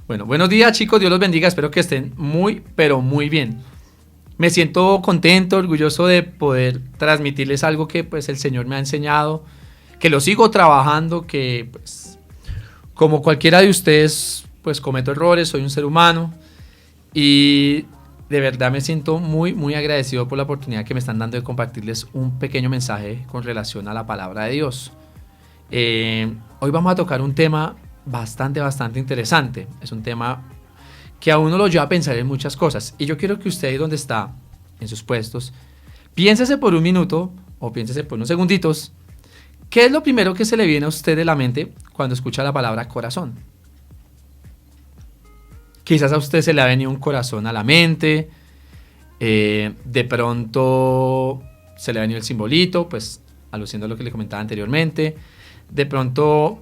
Bueno, buenos días chicos, Dios los bendiga, espero que estén muy, pero muy bien. Me siento contento, orgulloso de poder transmitirles algo que pues el Señor me ha enseñado, que lo sigo trabajando, que pues como cualquiera de ustedes pues cometo errores, soy un ser humano y de verdad me siento muy, muy agradecido por la oportunidad que me están dando de compartirles un pequeño mensaje con relación a la palabra de Dios. Hoy vamos a tocar un tema bastante interesante. Es un tema que a uno lo lleva a pensar en muchas cosas. Y yo quiero que usted, donde está, en sus puestos, piénsese por un minuto o piénsese por unos segunditos. ¿Qué es lo primero que se le viene a usted de la mente cuando escucha la palabra corazón? Quizás a usted se le ha venido un corazón a la mente. De pronto se le ha venido el simbolito, pues aluciendo a lo que le comentaba anteriormente. De pronto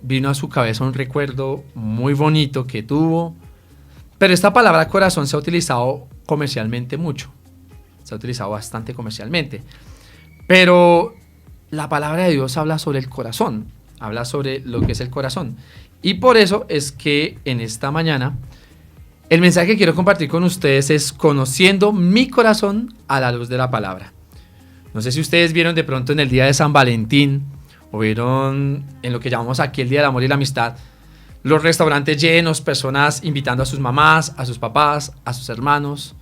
vino a su cabeza un recuerdo muy bonito que tuvo. Pero esta palabra corazón se ha utilizado comercialmente mucho. Se ha utilizado bastante comercialmente. Pero la palabra de Dios habla sobre el corazón. Habla sobre lo que es el corazón. Y por eso es que en esta mañana el mensaje que quiero compartir con ustedes es conociendo mi corazón a la luz de la palabra. No sé si ustedes vieron de pronto en el día de San Valentín o vieron en lo que llamamos aquí el Día del Amor y la Amistad, los restaurantes llenos, personas invitando a sus mamás, a sus papás, a sus hermanos,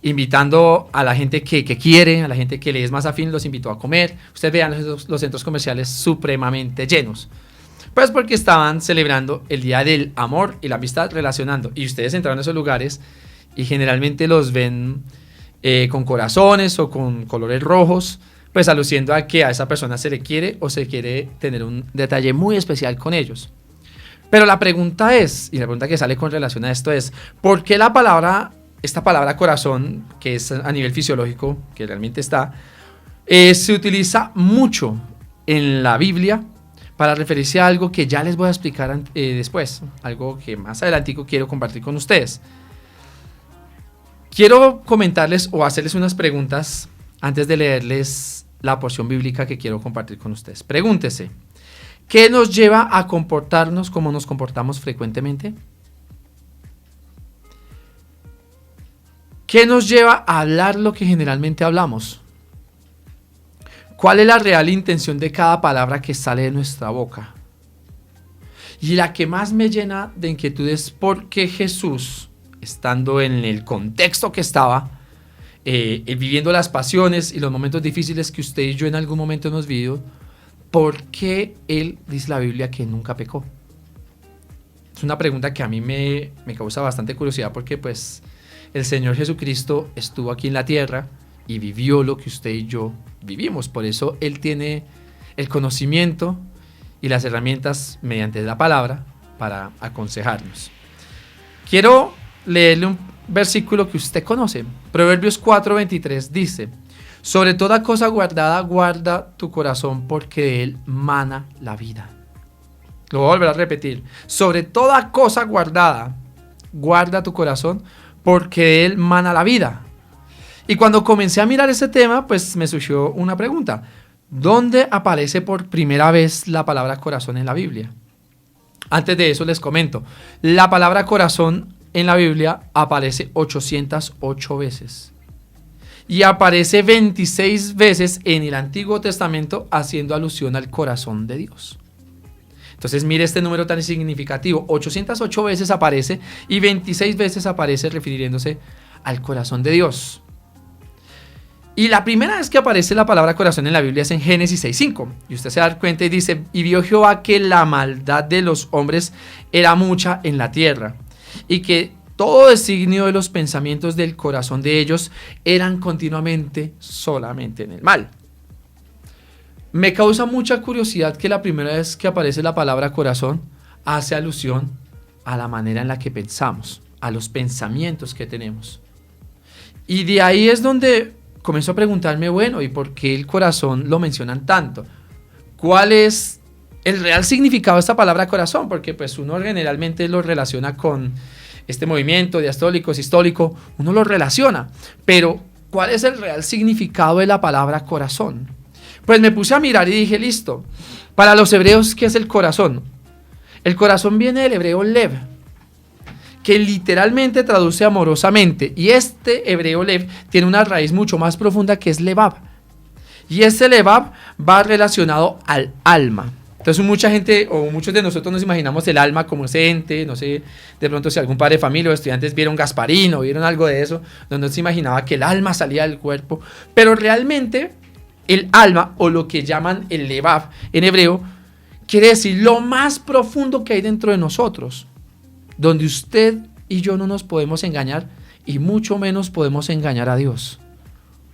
invitando a la gente que quiere, a la gente que le es más afín, los invitó a comer. Ustedes vean los centros comerciales supremamente llenos. Pues porque estaban celebrando el Día del Amor y la Amistad, relacionando. Y ustedes entraron a esos lugares y generalmente los ven con corazones o con colores rojos, pues aluciendo a que a esa persona se le quiere o se quiere tener un detalle muy especial con ellos. Pero la pregunta es, y la pregunta que sale con relación a esto es, ¿por qué esta palabra corazón, que es a nivel fisiológico, que realmente está, se utiliza mucho en la Biblia para referirse a algo que ya les voy a explicar después, algo que más adelante quiero compartir con ustedes? Quiero comentarles o hacerles unas preguntas antes de leerles la porción bíblica que quiero compartir con ustedes. Pregúntese, ¿qué nos lleva a comportarnos como nos comportamos frecuentemente? ¿Qué nos lleva a hablar lo que generalmente hablamos? ¿Cuál es la real intención de cada palabra que sale de nuestra boca? Y la que más me llena de inquietud es por qué Jesús, estando en el contexto que estaba, viviendo las pasiones y los momentos difíciles que usted y yo en algún momento hemos vivido, ¿por qué Él dice la Biblia que nunca pecó? Es una pregunta que a mí me causa bastante curiosidad porque pues el Señor Jesucristo estuvo aquí en la tierra y vivió lo que usted y yo vivimos. Por eso Él tiene el conocimiento y las herramientas mediante la palabra para aconsejarnos. Quiero leerle un versículo que usted conoce. Proverbios 4:23 dice: sobre toda cosa guardada, guarda tu corazón, porque de él mana la vida. Lo voy a volver a repetir. Sobre toda cosa guardada, guarda tu corazón, porque de él mana la vida. Y cuando comencé a mirar ese tema, pues me surgió una pregunta. ¿Dónde aparece por primera vez la palabra corazón en la Biblia? Antes de eso les comento. La palabra corazón en la Biblia aparece 808 veces. Y aparece 26 veces en el Antiguo Testamento haciendo alusión al corazón de Dios. Entonces mire este número tan significativo. 808 veces aparece y 26 veces aparece refiriéndose al corazón de Dios. Y la primera vez que aparece la palabra corazón en la Biblia es en Génesis 6:5. Y usted se da cuenta y dice: y vio Jehová que la maldad de los hombres era mucha en la tierra, y que todo designio de los pensamientos del corazón de ellos eran continuamente solamente en el mal. Me causa mucha curiosidad que la primera vez que aparece la palabra corazón hace alusión a la manera en la que pensamos, a los pensamientos que tenemos. Y de ahí es donde comienzo a preguntarme, bueno, ¿y por qué el corazón lo mencionan tanto? ¿Cuál es el real significado de esta palabra corazón? Porque pues uno generalmente lo relaciona con este movimiento diastólico, sistólico, uno lo relaciona, pero ¿cuál es el real significado de la palabra corazón? Pues me puse a mirar y dije, listo, para los hebreos, ¿qué es el corazón? El corazón viene del hebreo lev, que literalmente traduce amorosamente. Y este hebreo lev tiene una raíz mucho más profunda que es levab. Y ese levab va relacionado al alma. Entonces mucha gente o muchos de nosotros nos imaginamos el alma como ese ente, no sé, de pronto si algún padre de familia o estudiantes vieron Gasparino, vieron algo de eso, donde se imaginaba que el alma salía del cuerpo, pero realmente el alma, o lo que llaman el levab en hebreo, quiere decir lo más profundo que hay dentro de nosotros, donde usted y yo no nos podemos engañar y mucho menos podemos engañar a Dios.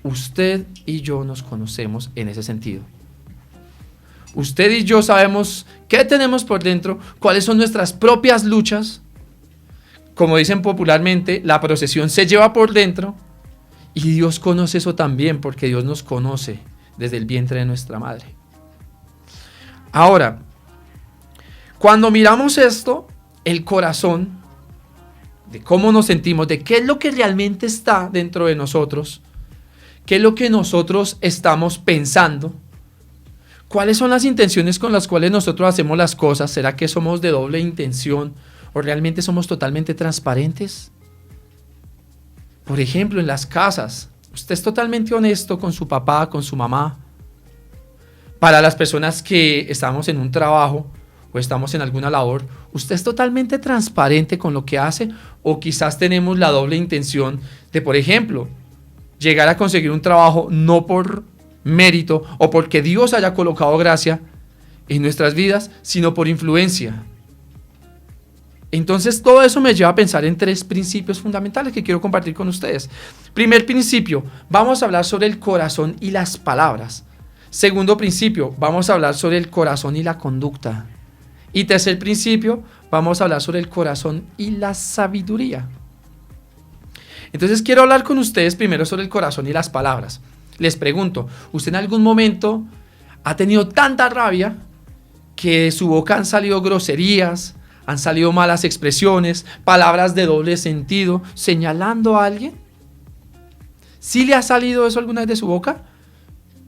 Usted y yo nos conocemos en ese sentido. Usted y yo sabemos qué tenemos por dentro, cuáles son nuestras propias luchas. Como dicen popularmente, la procesión se lleva por dentro y Dios conoce eso también porque Dios nos conoce desde el vientre de nuestra madre. Ahora, cuando miramos esto, el corazón, de cómo nos sentimos, de qué es lo que realmente está dentro de nosotros, qué es lo que nosotros estamos pensando, ¿cuáles son las intenciones con las cuales nosotros hacemos las cosas? ¿Será que somos de doble intención o realmente somos totalmente transparentes? Por ejemplo, en las casas, usted es totalmente honesto con su papá, con su mamá. Para las personas que estamos en un trabajo o estamos en alguna labor, ¿usted es totalmente transparente con lo que hace? O quizás tenemos la doble intención de, por ejemplo, llegar a conseguir un trabajo no por mérito o porque Dios haya colocado gracia en nuestras vidas, sino por influencia. Entonces todo eso me lleva a pensar en 3 principios fundamentales que quiero compartir con ustedes. Primer principio, vamos a hablar sobre el corazón y las palabras. Segundo principio, vamos a hablar sobre el corazón y la conducta. Y tercer principio, vamos a hablar sobre el corazón y la sabiduría. Entonces quiero hablar con ustedes primero sobre el corazón y las palabras. Les pregunto, ¿usted en algún momento ha tenido tanta rabia que de su boca han salido groserías, han salido malas expresiones, palabras de doble sentido, señalando a alguien? ¿Sí le ha salido eso alguna vez de su boca?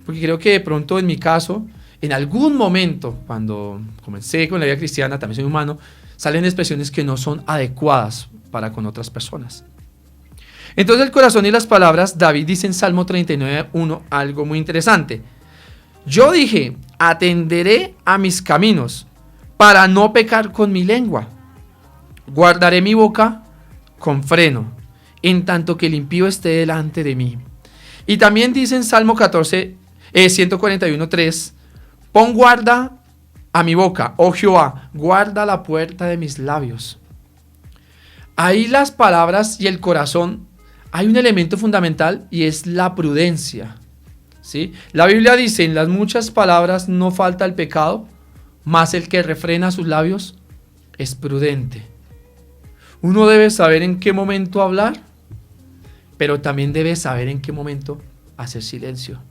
Porque creo que de pronto en mi caso, en algún momento, cuando comencé con la vida cristiana, también soy humano, salen expresiones que no son adecuadas para con otras personas. Entonces el corazón y las palabras, David dice en Salmo 39:1 algo muy interesante. Yo dije, atenderé a mis caminos para no pecar con mi lengua. Guardaré mi boca con freno, en tanto que el impío esté delante de mí. Y también dice en Salmo 141:3, pon guarda a mi boca, oh Jehová, guarda la puerta de mis labios. Ahí las palabras y el corazón, hay un elemento fundamental y es la prudencia, ¿sí? La Biblia dice, en las muchas palabras no falta el pecado, mas el que refrena sus labios es prudente. Uno debe saber en qué momento hablar, pero también debe saber en qué momento hacer silencio.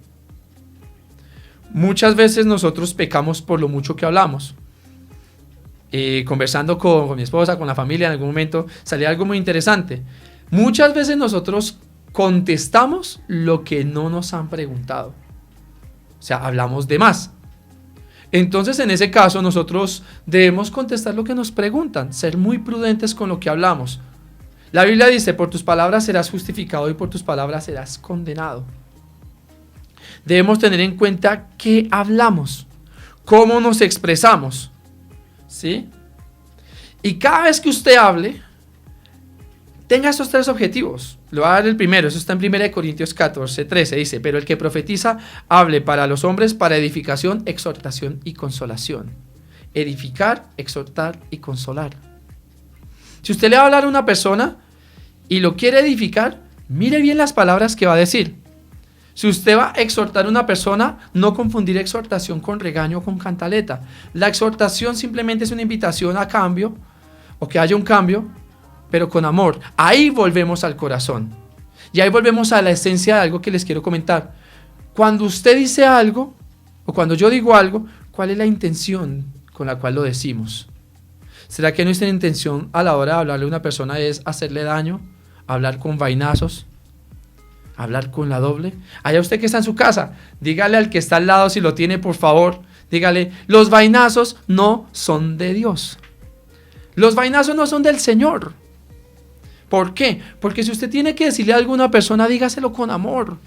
Muchas veces nosotros pecamos por lo mucho que hablamos. Conversando con mi esposa, con la familia, en algún momento salía algo muy interesante. Muchas veces nosotros contestamos lo que no nos han preguntado. O sea, hablamos de más. Entonces, en ese caso, nosotros debemos contestar lo que nos preguntan, ser muy prudentes con lo que hablamos. La Biblia dice, por tus palabras serás justificado y por tus palabras serás condenado. Debemos tener en cuenta qué hablamos, cómo nos expresamos, ¿sí? Y cada vez que usted hable, tenga estos 3 objetivos. Le voy a dar el primero, eso está en 1 Corintios 14:13, dice, pero el que profetiza hable para los hombres para edificación, exhortación y consolación. Edificar, exhortar y consolar. Si usted le va a hablar a una persona y lo quiere edificar, mire bien las palabras que va a decir. Si usted va a exhortar a una persona, no confundir exhortación con regaño o con cantaleta. La exhortación simplemente es una invitación a cambio, o que haya un cambio, pero con amor. Ahí volvemos al corazón. Y ahí volvemos a la esencia de algo que les quiero comentar. Cuando usted dice algo, o cuando yo digo algo, ¿cuál es la intención con la cual lo decimos? ¿Será que nuestra intención a la hora de hablarle a una persona es hacerle daño? ¿Hablar con vainazos? ¿Hablar con la doble? Allá usted que está en su casa, dígale al que está al lado, si lo tiene, por favor, dígale, los vainazos no son de Dios. Los vainazos no son del Señor. ¿Por qué? Porque si usted tiene que decirle a alguna persona, dígaselo con amor.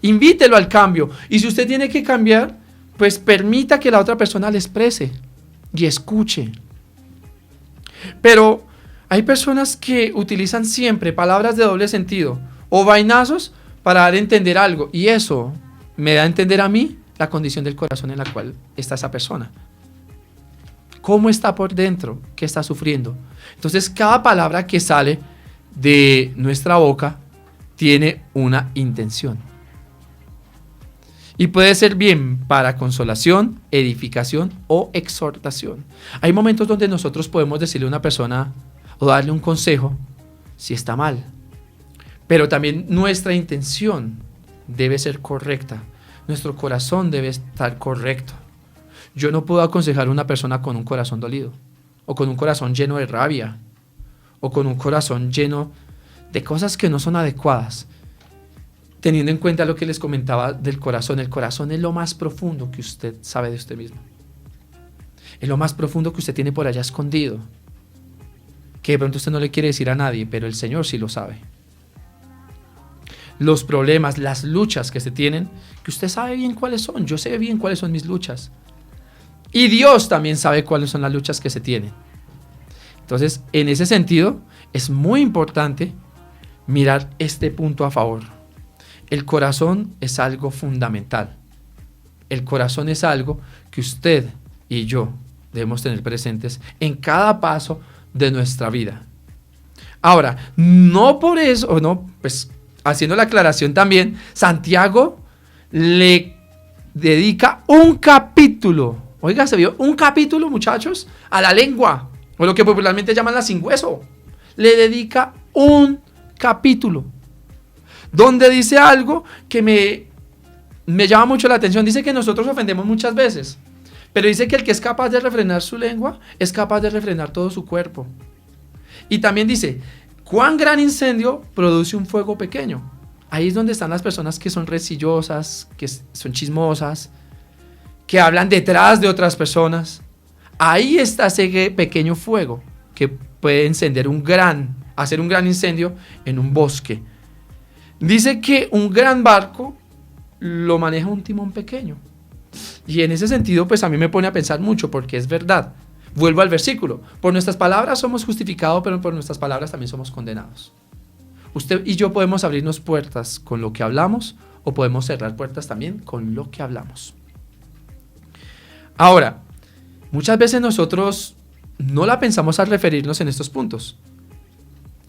Invítelo al cambio. Y si usted tiene que cambiar, pues permita que la otra persona le exprese y escuche. Pero hay personas que utilizan siempre palabras de doble sentido o vainazos para dar a entender algo. Y eso me da a entender a mí la condición del corazón en la cual está esa persona. ¿Cómo está por dentro? ¿Qué está sufriendo? Entonces, cada palabra que sale de nuestra boca tiene una intención. Y puede ser bien para consolación, edificación o exhortación. Hay momentos donde nosotros podemos decirle a una persona o darle un consejo si está mal. Pero también nuestra intención debe ser correcta. Nuestro corazón debe estar correcto. Yo no puedo aconsejar a una persona con un corazón dolido, o con un corazón lleno de rabia, o con un corazón lleno de cosas que no son adecuadas. Teniendo en cuenta lo que les comentaba del corazón, el corazón es lo más profundo que usted sabe de usted mismo. Es lo más profundo que usted tiene por allá escondido, que de pronto usted no le quiere decir a nadie, pero el Señor sí lo sabe. Los problemas, las luchas que se tienen, que usted sabe bien cuáles son. Yo sé bien cuáles son mis luchas. Y Dios también sabe cuáles son las luchas que se tienen. Entonces, en ese sentido, es muy importante mirar este punto a favor. El corazón es algo fundamental. El corazón es algo que usted y yo debemos tener presentes en cada paso de nuestra vida. Ahora, no por eso, o no, pues haciendo la aclaración también, Santiago le dedica un capítulo. Oiga, ¿se vio? Un capítulo, muchachos, a la lengua, o lo que popularmente llaman la sin hueso. Le dedica un capítulo, donde dice algo que me llama mucho la atención. Dice que nosotros ofendemos muchas veces, pero dice que el que es capaz de refrenar su lengua, es capaz de refrenar todo su cuerpo. Y también dice, ¿cuán gran incendio produce un fuego pequeño? Ahí es donde están las personas que son rencillosas, que son chismosas, que hablan detrás de otras personas. Ahí está ese pequeño fuego que puede encender hacer un gran incendio en un bosque. Dice que un gran barco lo maneja un timón pequeño. Y en ese sentido, pues a mí me pone a pensar mucho, porque es verdad. Vuelvo al versículo. Por nuestras palabras somos justificados, pero por nuestras palabras también somos condenados. Usted y yo podemos abrirnos puertas con lo que hablamos, o podemos cerrar puertas también con lo que hablamos. Ahora, muchas veces nosotros no la pensamos al referirnos en estos puntos.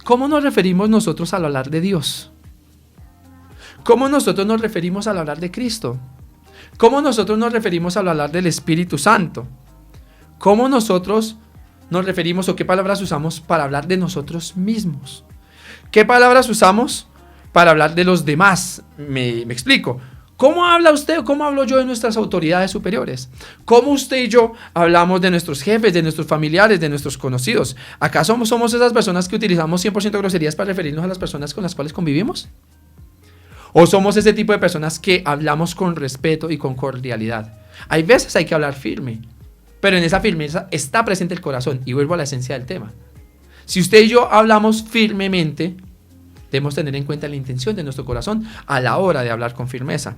¿Cómo nos referimos nosotros al hablar de Dios? ¿Cómo nosotros nos referimos al hablar de Cristo? ¿Cómo nosotros nos referimos al hablar del Espíritu Santo? ¿Cómo nosotros nos referimos o qué palabras usamos para hablar de nosotros mismos? ¿Qué palabras usamos para hablar de los demás? Me explico. ¿Cómo habla usted o cómo hablo yo de nuestras autoridades superiores? ¿Cómo usted y yo hablamos de nuestros jefes, de nuestros familiares, de nuestros conocidos? ¿Acaso somos esas personas que utilizamos 100% groserías para referirnos a las personas con las cuales convivimos? ¿O somos ese tipo de personas que hablamos con respeto y con cordialidad? Hay veces hay que hablar firme, pero en esa firmeza está presente el corazón. Y vuelvo a la esencia del tema. Si usted y yo hablamos firmemente, debemos tener en cuenta la intención de nuestro corazón a la hora de hablar con firmeza.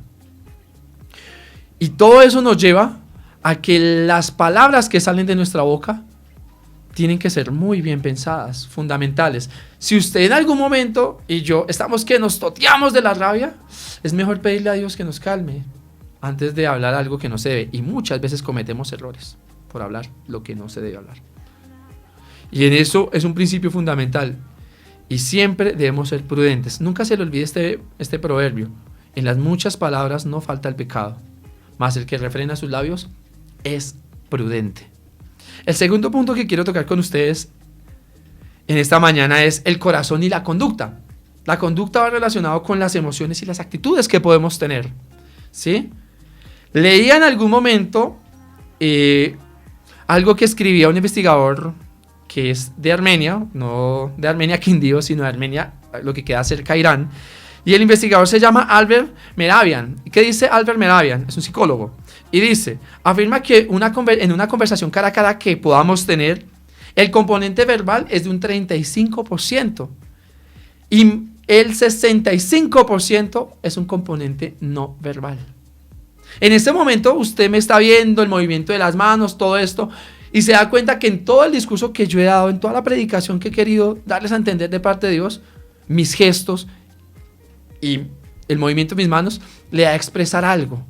Y todo eso nos lleva a que las palabras que salen de nuestra boca tienen que ser muy bien pensadas, fundamentales. Si usted en algún momento y yo estamos que nos toteamos de la rabia, es mejor pedirle a Dios que nos calme antes de hablar algo que no se debe. Y muchas veces cometemos errores por hablar lo que no se debe hablar. Y en eso es un principio fundamental. Y siempre debemos ser prudentes. Nunca se le olvide este proverbio. En las muchas palabras no falta el pecado, mas el que refrena sus labios es prudente. El segundo punto que quiero tocar con ustedes en esta mañana es el corazón y la conducta. La conducta va relacionado con las emociones y las actitudes que podemos tener, ¿sí? Leía en algún momento algo que escribía un investigador que es de Armenia, no de Armenia Quindío, sino de Armenia, lo que queda cerca de Irán. Y el investigador se llama Albert Mehrabian. ¿Qué dice Albert Mehrabian? Es un psicólogo. Y dice, afirma que en una conversación cara a cara que podamos tener, el componente verbal es de un 35%. Y el 65% es un componente no verbal. En este momento usted me está viendo el movimiento de las manos, todo esto, y se da cuenta que en todo el discurso que yo he dado, en toda la predicación que he querido darles a entender de parte de Dios, mis gestos y el movimiento de mis manos le da a expresar algo.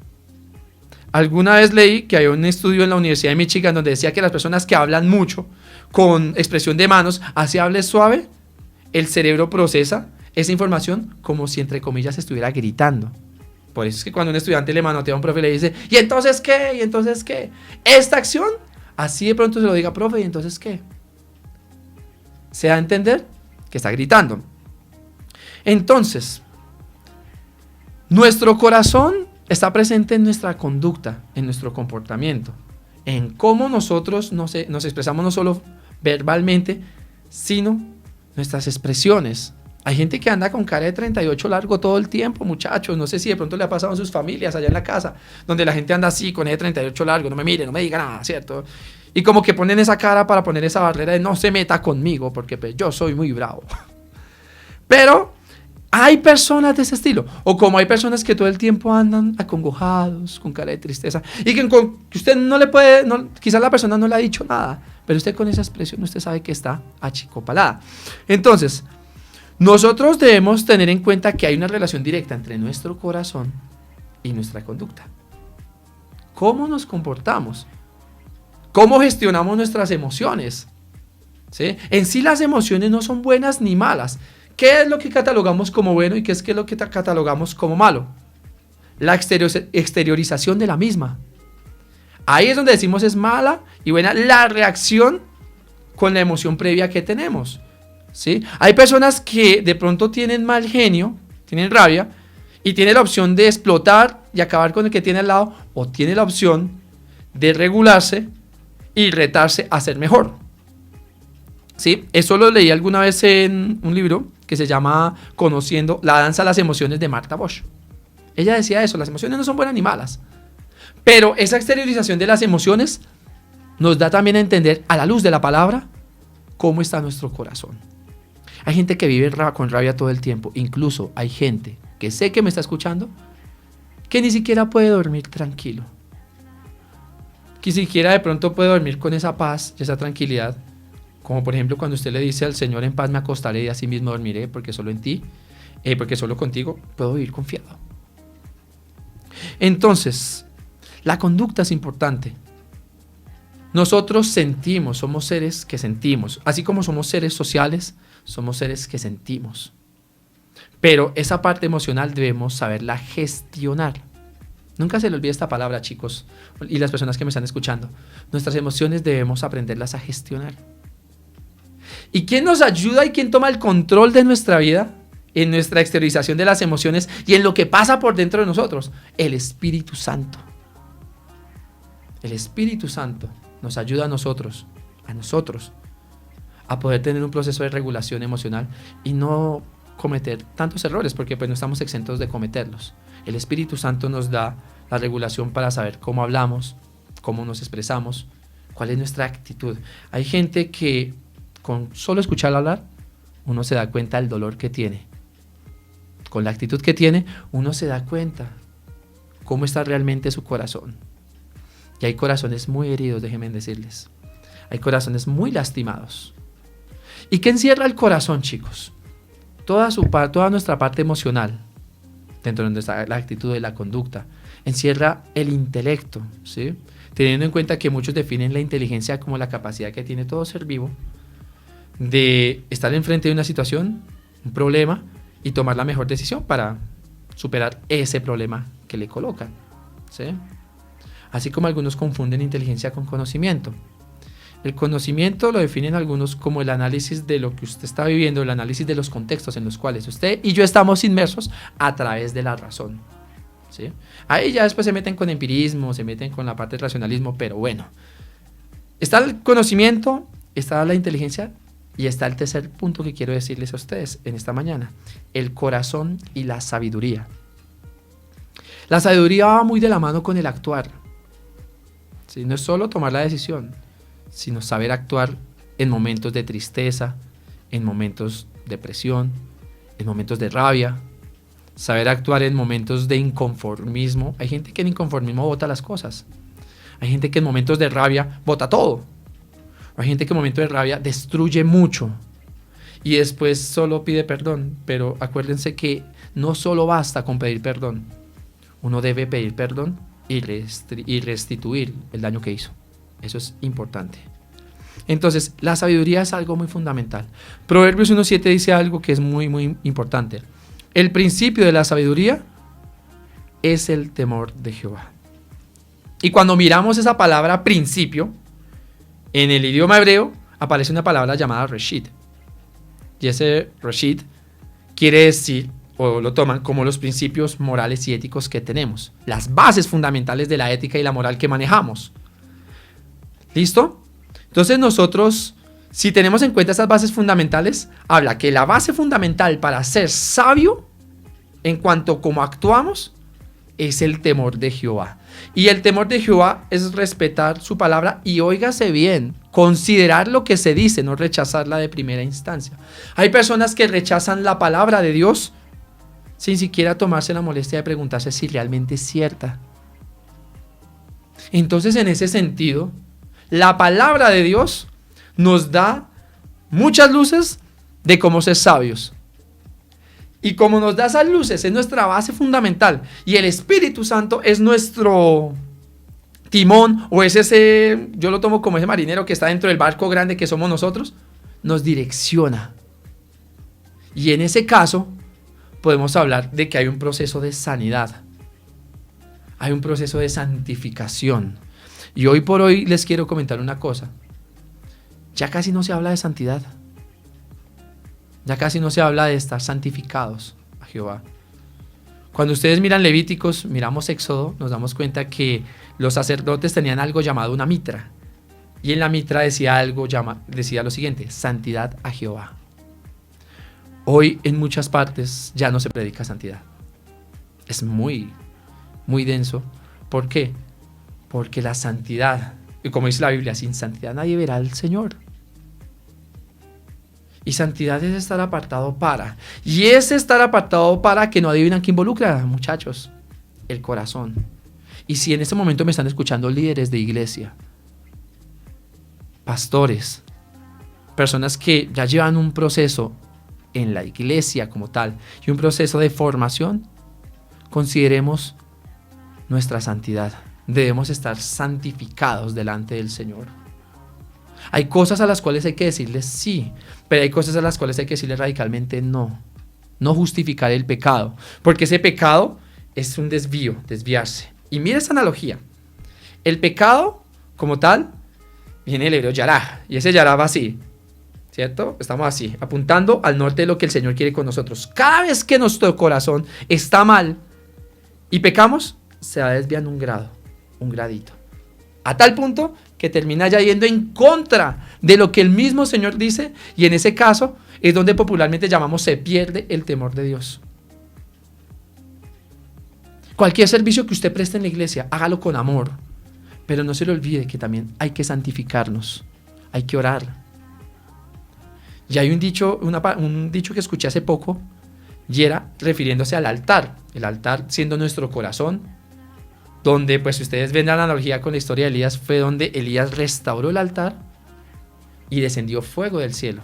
Alguna vez leí que hay un estudio en la Universidad de Michigan donde decía que las personas que hablan mucho con expresión de manos, así hables suave, el cerebro procesa esa información como si entre comillas estuviera gritando. Por eso es que cuando un estudiante le manotea a un profe y le dice, ¿y entonces qué? ¿Y entonces qué? Esta acción, así de pronto se lo diga, profe, ¿y entonces qué? Se da a entender que está gritando. Entonces, nuestro corazón está presente en nuestra conducta, en nuestro comportamiento, en cómo nosotros nos expresamos no solo verbalmente, sino nuestras expresiones. Hay gente que anda con cara de 38 largo todo el tiempo, muchachos. No sé si de pronto le ha pasado a sus familias allá en la casa, donde la gente anda así con ese 38 largo, no me mire, no me diga nada, ¿cierto? Y como que ponen esa cara para poner esa barrera de no se meta conmigo, porque pues, yo soy muy bravo. Pero hay personas de ese estilo, o como hay personas que todo el tiempo andan acongojados, con cara de tristeza, y que usted no le puede, quizás la persona no le ha dicho nada, pero usted con esa expresión usted sabe que está achicopalada. Entonces, nosotros debemos tener en cuenta que hay una relación directa entre nuestro corazón y nuestra conducta. ¿Cómo nos comportamos? ¿Cómo gestionamos nuestras emociones? ¿Sí? En sí las emociones no son buenas ni malas. ¿Qué es lo que catalogamos como bueno y qué es lo que catalogamos como malo? La exteriorización de la misma. Ahí es donde decimos es mala y buena la reacción con la emoción previa que tenemos. ¿Sí? Hay personas que de pronto tienen mal genio, tienen rabia y tienen la opción de explotar y acabar con el que tiene al lado, o tiene la opción de regularse y retarse a ser mejor. ¿Sí? Eso lo leí alguna vez en un libro que se llama Conociendo la danza de las emociones de Martha Bosch. Ella decía eso, las emociones no son buenas ni malas, pero esa exteriorización de las emociones nos da también a entender a la luz de la palabra cómo está nuestro corazón. Hay gente que vive con rabia todo el tiempo. Incluso hay gente que sé que me está escuchando que ni siquiera puede dormir tranquilo. Que ni siquiera de pronto puede dormir con esa paz y esa tranquilidad. Como por ejemplo cuando usted le dice al Señor, en paz me acostaré y así mismo dormiré, porque solo en ti, porque solo contigo puedo vivir confiado. Entonces, la conducta es importante. Nosotros sentimos, somos seres que sentimos. Así como somos seres sociales, somos seres que sentimos. Pero esa parte emocional debemos saberla gestionar. Nunca se le olvide esta palabra, chicos, y las personas que me están escuchando. Nuestras emociones debemos aprenderlas a gestionar. ¿Y quién nos ayuda y quién toma el control de nuestra vida? En nuestra exteriorización de las emociones y en lo que pasa por dentro de nosotros. El Espíritu Santo. El Espíritu Santo nos ayuda a nosotros, a poder tener un proceso de regulación emocional y no cometer tantos errores, porque pues no estamos exentos de cometerlos. El Espíritu Santo nos da la regulación para saber cómo hablamos, cómo nos expresamos, cuál es nuestra actitud. Hay gente que con solo escucharla hablar, uno se da cuenta del dolor que tiene. Con la actitud que tiene, uno se da cuenta cómo está realmente su corazón. Y hay corazones muy heridos, déjenme decirles. Hay corazones muy lastimados. ¿Y qué encierra el corazón, chicos? Toda nuestra parte emocional, dentro de la actitud de la conducta, encierra el intelecto, ¿sí? Teniendo en cuenta que muchos definen la inteligencia como la capacidad que tiene todo ser vivo de estar enfrente de una situación, un problema, y tomar la mejor decisión para superar ese problema que le colocan, ¿sí? Así como algunos confunden inteligencia con conocimiento. El conocimiento lo definen algunos como el análisis de lo que usted está viviendo, el análisis de los contextos en los cuales usted y yo estamos inmersos a través de la razón, ¿sí? Ahí ya después se meten con empirismo, se meten con la parte del racionalismo, pero bueno. Está el conocimiento, está la inteligencia y está el tercer punto que quiero decirles a ustedes en esta mañana, el corazón y la sabiduría. La sabiduría va muy de la mano con el actuar, ¿sí? No es solo tomar la decisión, sino saber actuar en momentos de tristeza, en momentos de presión, en momentos de rabia, saber actuar en momentos de inconformismo. Hay gente que en inconformismo bota las cosas. Hay gente que en momentos de rabia bota todo. Hay gente que en momentos de rabia destruye mucho y después solo pide perdón. Pero acuérdense que no solo basta con pedir perdón. Uno debe pedir perdón y restituir el daño que hizo. Eso es importante. Entonces, la sabiduría es algo muy fundamental. Proverbios 1:7 dice algo que es muy, muy importante. El principio de la sabiduría es el temor de Jehová. Y cuando miramos esa palabra principio, en el idioma hebreo aparece una palabra llamada reshit. Y ese reshit quiere decir, o lo toman como los principios morales y éticos que tenemos. Las bases fundamentales de la ética y la moral que manejamos. ¿Listo? Entonces nosotros, si tenemos en cuenta esas bases fundamentales, habla que la base fundamental para ser sabio, en cuanto como actuamos, es el temor de Jehová. Y el temor de Jehová es respetar su palabra y, óigase bien, considerar lo que se dice, no rechazarla de primera instancia. Hay personas que rechazan la palabra de Dios sin siquiera tomarse la molestia de preguntarse si realmente es cierta. Entonces, en ese sentido, la palabra de Dios nos da muchas luces de cómo ser sabios. Y como nos da esas luces, es nuestra base fundamental. Y el Espíritu Santo es nuestro timón, o es ese, yo lo tomo como ese marinero que está dentro del barco grande que somos nosotros, nos direcciona. Y en ese caso, podemos hablar de que hay un proceso de sanidad. Hay un proceso de santificación. Y hoy por hoy les quiero comentar una cosa. Ya casi no se habla de santidad. Ya casi no se habla de estar santificados a Jehová. Cuando ustedes miran Levíticos, miramos Éxodo, nos damos cuenta que los sacerdotes tenían algo llamado una mitra. Y en la mitra decía lo siguiente: santidad a Jehová. Hoy en muchas partes ya no se predica santidad. Es muy, muy denso. ¿Por qué? Porque la santidad, y como dice la Biblia, sin santidad nadie verá al Señor. Y santidad es estar apartado para. Y es estar apartado para que no adivinan qué involucra, muchachos. El corazón. Y si en este momento me están escuchando líderes de iglesia, pastores, personas que ya llevan un proceso en la iglesia como tal y un proceso de formación, consideremos nuestra santidad. Debemos estar santificados delante del Señor. Hay cosas a las cuales hay que decirles sí, pero hay cosas a las cuales hay que decirles radicalmente no. No justificar el pecado, porque ese pecado es un desvío, desviarse. Y mira esta analogía. El pecado, como tal, viene del hebreo yará, y ese yará va así, ¿cierto? Estamos así, apuntando al norte de lo que el Señor quiere con nosotros. Cada vez que nuestro corazón está mal y pecamos, se va desviando un grado, un gradito. A tal punto que termina ya yendo en contra de lo que el mismo Señor dice, y en ese caso es donde popularmente llamamos se pierde el temor de Dios. Cualquier servicio que usted preste en la iglesia, hágalo con amor, pero no se le olvide que también hay que santificarnos, hay que orar. Y hay un dicho que escuché hace poco, y era refiriéndose al altar, el altar siendo nuestro corazón, donde, pues, si ustedes ven la analogía con la historia de Elías, fue donde Elías restauró el altar y descendió fuego del cielo,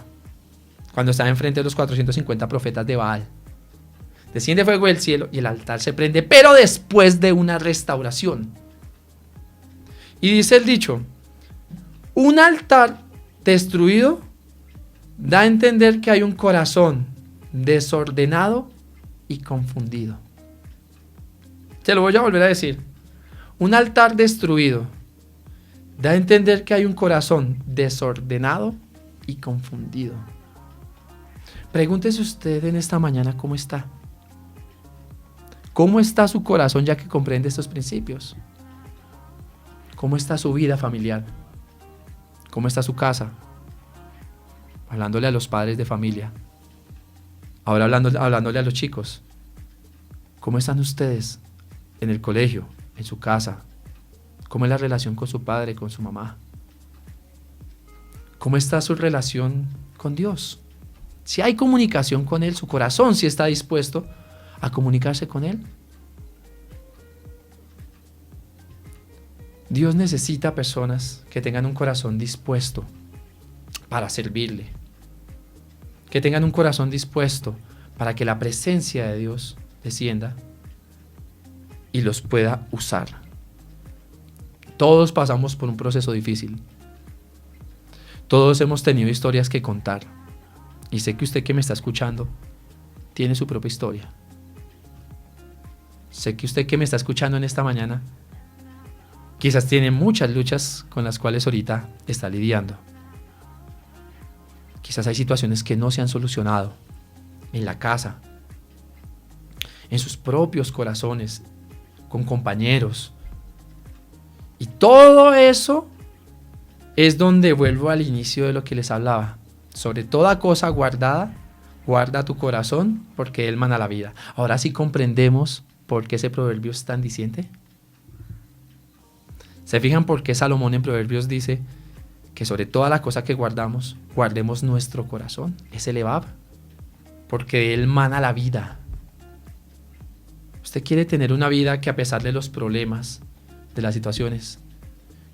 cuando estaba enfrente de los 450 profetas de Baal. Desciende fuego del cielo y el altar se prende, pero después de una restauración. Y dice el dicho: un altar destruido da a entender que hay un corazón desordenado y confundido. Se lo voy a volver a decir. Un altar destruido da a entender que hay un corazón desordenado y confundido. Pregúntese usted en esta mañana cómo está. ¿Cómo está su corazón ya que comprende estos principios? ¿Cómo está su vida familiar? ¿Cómo está su casa? Hablándole a los padres de familia. Ahora hablándole a los chicos. ¿Cómo están ustedes en el colegio, en su casa? ¿Cómo es la relación con su padre, con su mamá? ¿Cómo está su relación con Dios? Si hay comunicación con Él, su corazón sí está dispuesto a comunicarse con Él. Dios necesita personas que tengan un corazón dispuesto para servirle, que tengan un corazón dispuesto para que la presencia de Dios descienda y los pueda usar. Todos pasamos por un proceso difícil. Todos hemos tenido historias que contar. Y sé que usted que me está escuchando tiene su propia historia. Sé que usted que me está escuchando en esta mañana quizás tiene muchas luchas con las cuales ahorita está lidiando. Quizás hay situaciones que no se han solucionado en la casa, en sus propios corazones, con compañeros. Y todo eso es donde vuelvo al inicio de lo que les hablaba. Sobre toda cosa guardada, guarda tu corazón, porque Él mana la vida. Ahora sí comprendemos por qué ese proverbio es tan diciente. ¿Se fijan por qué Salomón en Proverbios dice que sobre toda la cosa que guardamos, guardemos nuestro corazón? Es elevado, porque Él mana la vida. Usted quiere tener una vida que, a pesar de los problemas, de las situaciones,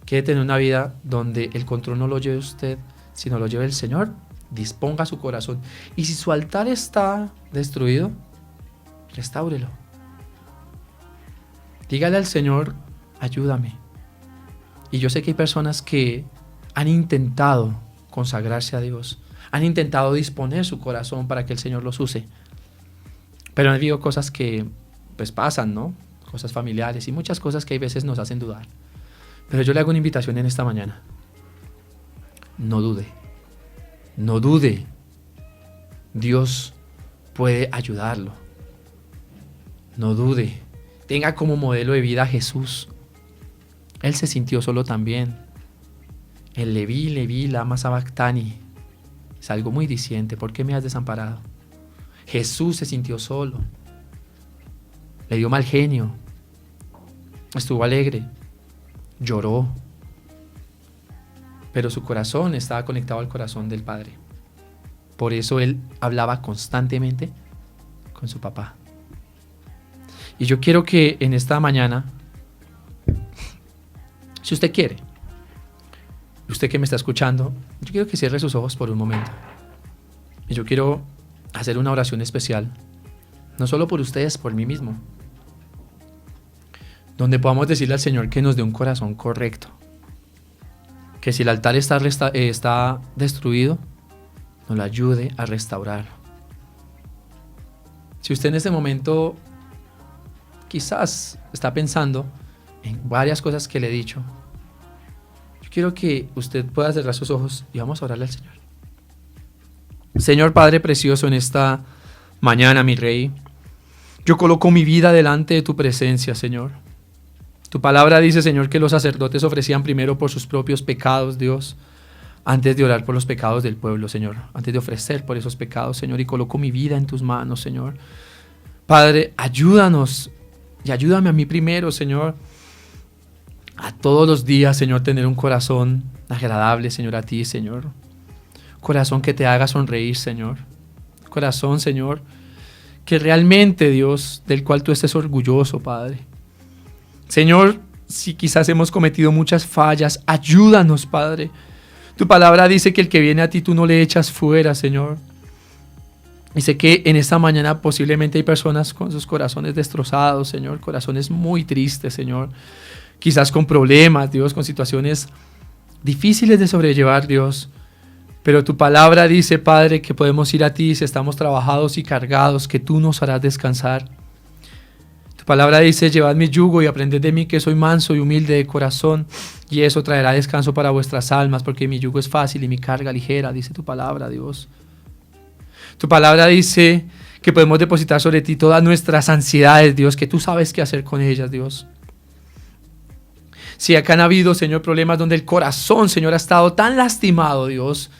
quiere tener una vida donde el control no lo lleve usted, sino lo lleve el Señor. Disponga su corazón. Y si su altar está destruido, restáurelo. Dígale al Señor, ayúdame. Y yo sé que hay personas que han intentado consagrarse a Dios, han intentado disponer su corazón para que el Señor los use, pero han habido cosas que pues pasan, ¿no? Cosas familiares y muchas cosas que hay veces nos hacen dudar. Pero yo le hago una invitación en esta mañana. No dude. No dude. Dios puede ayudarlo. No dude. Tenga como modelo de vida a Jesús. Él se sintió solo también. El Leví, lama sabactani. Es algo muy diciente. ¿Por qué me has desamparado? Jesús se sintió solo. Le dio mal genio. Estuvo alegre. Lloró. Pero su corazón estaba conectado al corazón del Padre. Por eso Él hablaba constantemente con su papá. Y yo quiero que en esta mañana, si usted quiere, usted que me está escuchando, yo quiero que cierre sus ojos por un momento. Y yo quiero hacer una oración especial, no solo por ustedes, por mí mismo, donde podamos decirle al Señor que nos dé un corazón correcto. Que si el altar está destruido, nos lo ayude a restaurarlo. Si usted en este momento quizás está pensando en varias cosas que le he dicho, yo quiero que usted pueda cerrar sus ojos y vamos a orarle al Señor. Señor Padre precioso, en esta mañana, mi Rey, yo coloco mi vida delante de tu presencia, Señor. Tu palabra dice, Señor, que los sacerdotes ofrecían primero por sus propios pecados, Dios, antes de orar por los pecados del pueblo, Señor, antes de ofrecer por esos pecados, Señor, y coloco mi vida en tus manos, Señor. Padre, ayúdanos y ayúdame a mí primero, Señor, a todos los días, Señor, tener un corazón agradable, Señor, a ti, Señor. Corazón que te haga sonreír, Señor. Corazón, Señor, que realmente, Dios, del cual tú estés orgulloso, Padre. Señor, si quizás hemos cometido muchas fallas, ayúdanos, Padre. Tu palabra dice que el que viene a ti tú no le echas fuera, Señor. Y sé que en esta mañana posiblemente hay personas con sus corazones destrozados, Señor, corazones muy tristes, Señor. Quizás con problemas, Dios, con situaciones difíciles de sobrellevar, Dios. Pero tu palabra dice, Padre, que podemos ir a ti si estamos trabajados y cargados, que tú nos harás descansar. Tu palabra dice, llevad mi yugo y aprended de mí, que soy manso y humilde de corazón, y eso traerá descanso para vuestras almas, porque mi yugo es fácil y mi carga ligera, dice tu palabra, Dios. Tu palabra dice que podemos depositar sobre ti todas nuestras ansiedades, Dios, que tú sabes qué hacer con ellas, Dios. Si acá han habido, Señor, problemas donde el corazón, Señor, ha estado tan lastimado, Dios,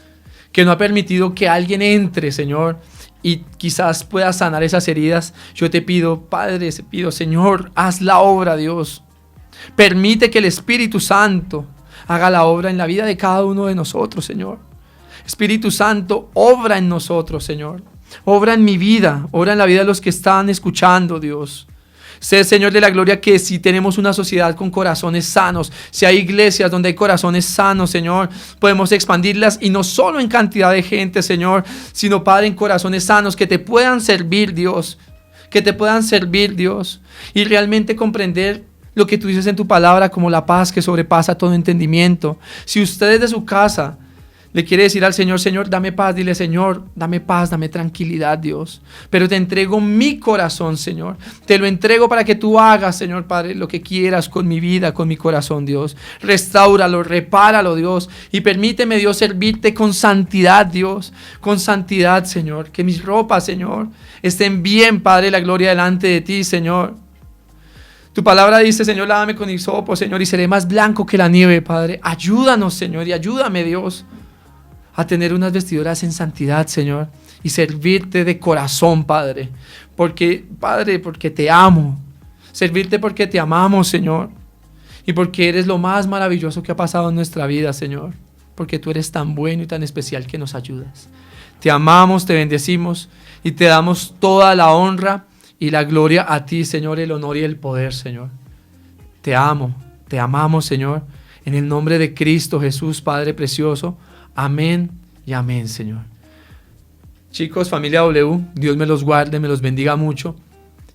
que no ha permitido que alguien entre, Señor, y quizás pueda sanar esas heridas, yo te pido, Padre, te pido, Señor, haz la obra, Dios. Permite que el Espíritu Santo haga la obra en la vida de cada uno de nosotros, Señor. Espíritu Santo, obra en nosotros, Señor. Obra en mi vida, obra en la vida de los que están escuchando, Dios. Sé, Señor de la gloria, que si tenemos una sociedad con corazones sanos, si hay iglesias donde hay corazones sanos, Señor, podemos expandirlas y no solo en cantidad de gente, Señor, sino, Padre, en corazones sanos que te puedan servir, Dios, que te puedan servir, Dios, y realmente comprender lo que tú dices en tu palabra como la paz que sobrepasa todo entendimiento. Si ustedes de su casa le quiere decir al Señor, Señor, dame paz, dile, Señor, dame paz, dame tranquilidad, Dios. Pero te entrego mi corazón, Señor. Te lo entrego para que tú hagas, Señor Padre, lo que quieras con mi vida, con mi corazón, Dios. Restáuralo, repáralo, Dios. Y permíteme, Dios, servirte con santidad, Dios. Con santidad, Señor. Que mis ropas, Señor, estén bien, Padre, la gloria delante de ti, Señor. Tu palabra dice, Señor, lávame con hisopo, Señor, y seré más blanco que la nieve, Padre. Ayúdanos, Señor, y ayúdame, Dios, a tener unas vestiduras en santidad, Señor, y servirte de corazón, Padre. Padre, porque te amo. Servirte porque te amamos, Señor. Y porque eres lo más maravilloso que ha pasado en nuestra vida, Señor. Porque tú eres tan bueno y tan especial que nos ayudas. Te amamos, te bendecimos y te damos toda la honra y la gloria a ti, Señor, el honor y el poder, Señor. Te amo, te amamos, Señor. En el nombre de Cristo Jesús, Padre precioso. Amén y amén, Señor. Chicos, familia W, Dios me los guarde, me los bendiga mucho.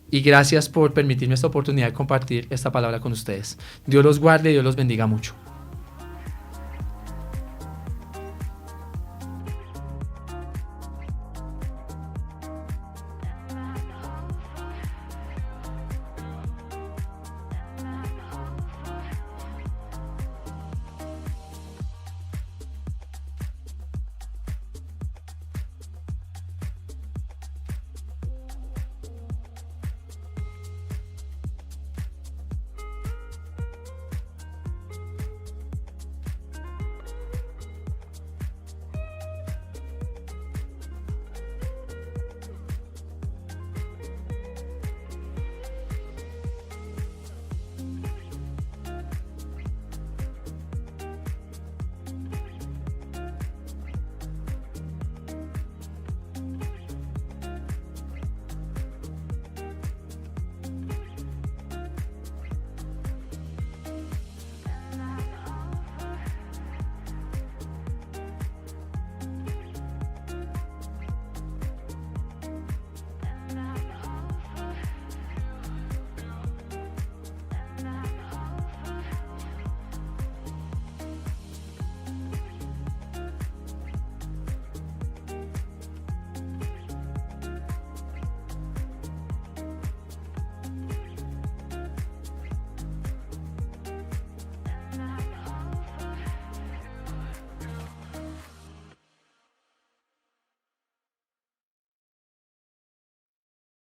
Y gracias por permitirme esta oportunidad de compartir esta palabra con ustedes. Dios los guarde y Dios los bendiga mucho.